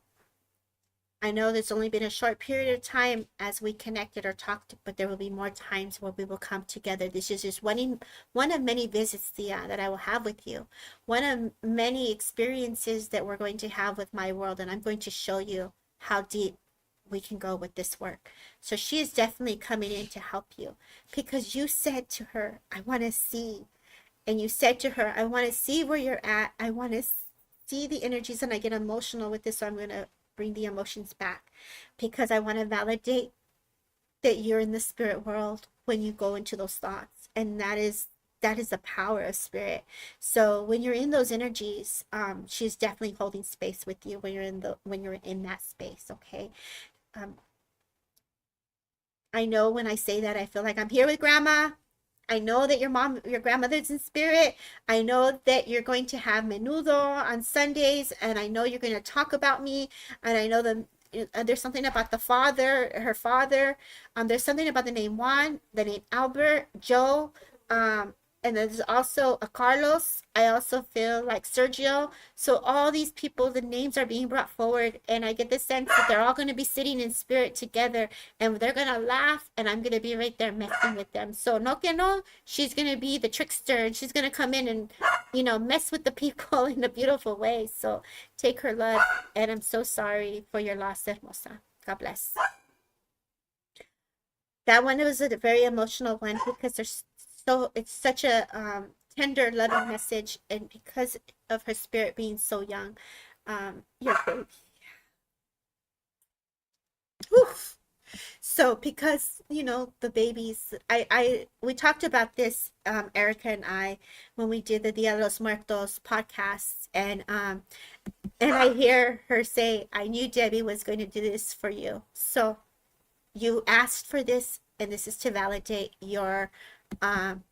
I know there's only been a short period of time as we connected or talked, but there will be more times where we will come together. This is just one of many visits, Thea, that I will have with you. One of many experiences that we're going to have with my world, and I'm going to show you how deep we can go with this work. So she is definitely coming in to help you, because you said to her, I want to see. and you said to her, I want to see where you're at. I want to see the energies, and I get emotional with this, so I'm going to bring the emotions back because I want to validate that you're in the spirit world when you go into those thoughts, and that is the power of spirit. So when you're in those energies, she's definitely holding space with you when you're in that space. Okay. um, I know when I say that, I feel like I'm here with grandma. I know that your grandmother's in spirit. I know that you're going to have menudo on Sundays, and I know you're going to talk about me. And I know that there's something about her father. There's something about the name Juan, the name Albert, Joe, and there's also a Carlos. I also feel like Sergio. So all these people, the names are being brought forward, and I get the sense that they're all going to be sitting in spirit together, and they're going to laugh, and I'm going to be right there messing with them. So no que no, she's going to be the trickster, and she's going to come in and, mess with the people in a beautiful way. So take her love, and I'm so sorry for your loss, hermosa. God bless. That one was a very emotional one because it's such a tender, loving message, and because of her spirit being so young, your baby. Oof. So because the babies, we talked about this, Ericka and I, when we did the Dia de los Muertos podcasts, and I hear her say, I knew Debbie was going to do this for you. So you asked for this, and this is to validate um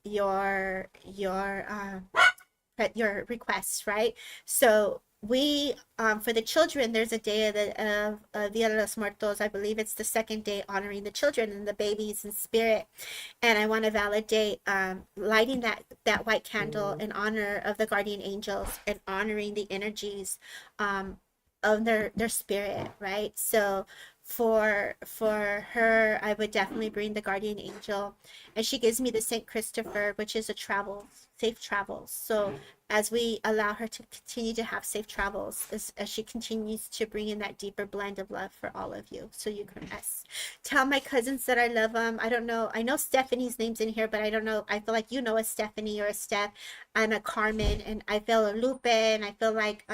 your your your requests, right? So we for the children, there's a day of Dia de los Muertos. I believe it's the second day, honoring the children and the babies in spirit. And I want to validate lighting that white candle in honor of the guardian angels and honoring the energies of their spirit, right? So for her, I would definitely bring the guardian angel, and she gives me the Saint Christopher, which is safe travels. So as we allow her to continue to have safe travels, as she continues to bring in that deeper blend of love for all of you. So you can tell my cousins that I love them. I don't know. I know Stephanie's name's in here, but I don't know. I feel like a Stephanie or a Steph and a Carmen, and I feel a Lupe, and I feel like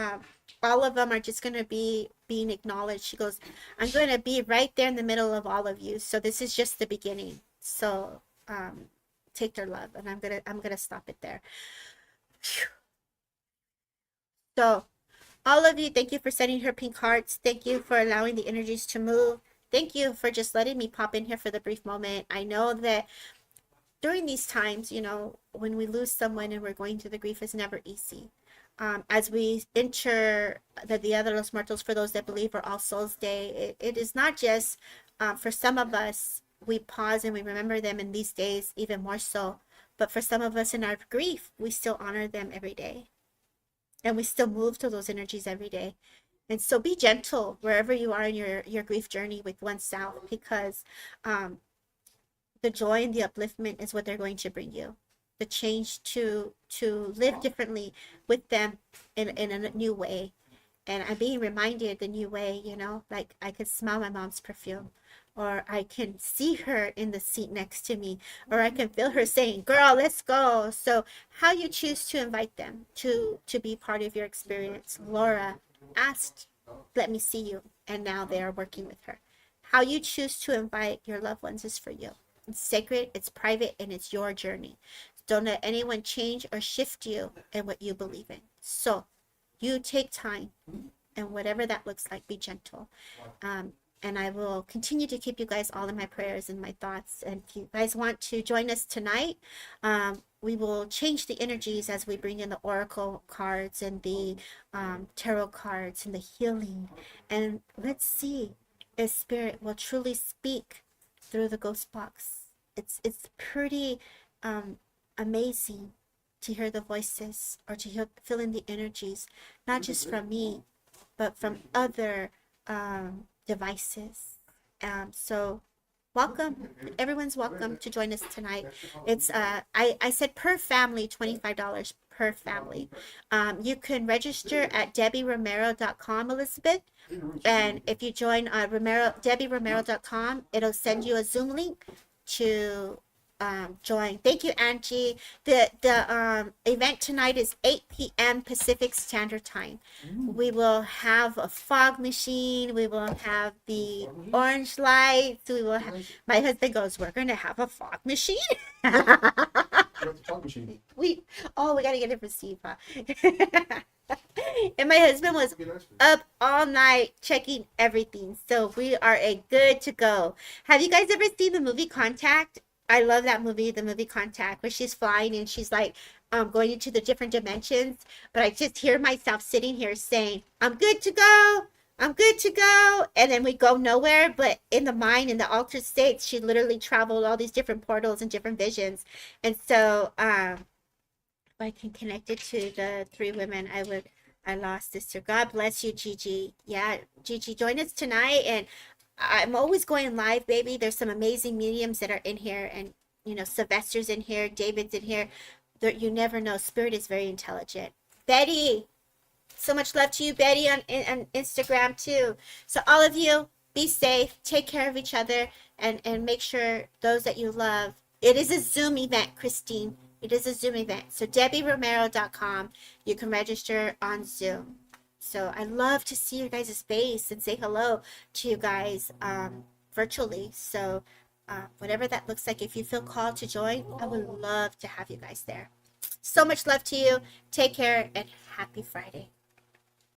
all of them are just going to be being acknowledged. She goes, I'm going to be right there in the middle of all of you. So this is just the beginning. So take their love, and I'm gonna stop it there. So all of you, thank you for sending her pink hearts. Thank you for allowing the energies to move. Thank you for just letting me pop in here for the brief moment. I know that during these times, when we lose someone and we're going through the grief, is never easy. As we enter the Dia de los Muertos, for those that believe, or All Souls Day, it is not just for some of us, we pause and we remember them in these days even more so, but for some of us in our grief, we still honor them every day, and we still move to those energies every day. And so be gentle wherever you are in your grief journey with oneself, because the joy and the upliftment is what they're going to bring you. The change to live differently with them in a new way. And I'm being reminded the new way, like I could smell my mom's perfume, or I can see her in the seat next to me, or I can feel her saying, girl, let's go. So how you choose to invite them to be part of your experience. Laura asked, let me see you, and now they are working with her. How you choose to invite your loved ones is for you. It's sacred, it's private, and it's your journey. Don't let anyone change or shift you in what you believe in. So you take time, and whatever that looks like, be gentle. And I will continue to keep you guys all in my prayers and my thoughts. And if you guys want to join us tonight, we will change the energies as we bring in the oracle cards and the tarot cards and the healing. And let's see if spirit will truly speak through the ghost box. It's pretty amazing to hear the voices, or to feel in the energies, not just from me, but from other devices. So welcome, everyone's welcome to join us tonight. It's I said per family, $25 per family. You can register at DebbieRomero.com, Elizabeth, and if you join DebbieRomero.com, it'll send you a Zoom link to join. Thank you, Angie. The event tonight is 8 p.m. Pacific Standard Time. We will have a fog machine. We will have the orange lights. We will have, my husband goes, we're gonna have a fog machine. We we gotta get it for Steve, huh? And my husband was up all night checking everything. So we are a good to go. Have you guys ever seen the movie Contact? I love that movie, the movie Contact, where she's flying and she's like going into the different dimensions. But I just hear myself sitting here saying, I'm good to go. I'm good to go. And then we go nowhere. But in the mind, in the altered states, she literally traveled all these different portals and different visions. And so if I can connect it to the three women, I would. I lost this to God bless you, Gigi. Yeah, Gigi, join us tonight. And I'm always going live, baby. There's some amazing mediums that are in here, and Sylvester's in here, David's in here. You never know. Spirit is very intelligent. Betty, so much love to you, Betty, on Instagram too. So all of you, be safe, take care of each other, and make sure those that you love. It is a Zoom event, Christine. It is a Zoom event. So DebbieRomero.com. You can register on Zoom. So I love to see your guys' face and say hello to you guys virtually. So whatever that looks like, if you feel called to join, I would love to have you guys there. So much love to you. Take care and happy Friday.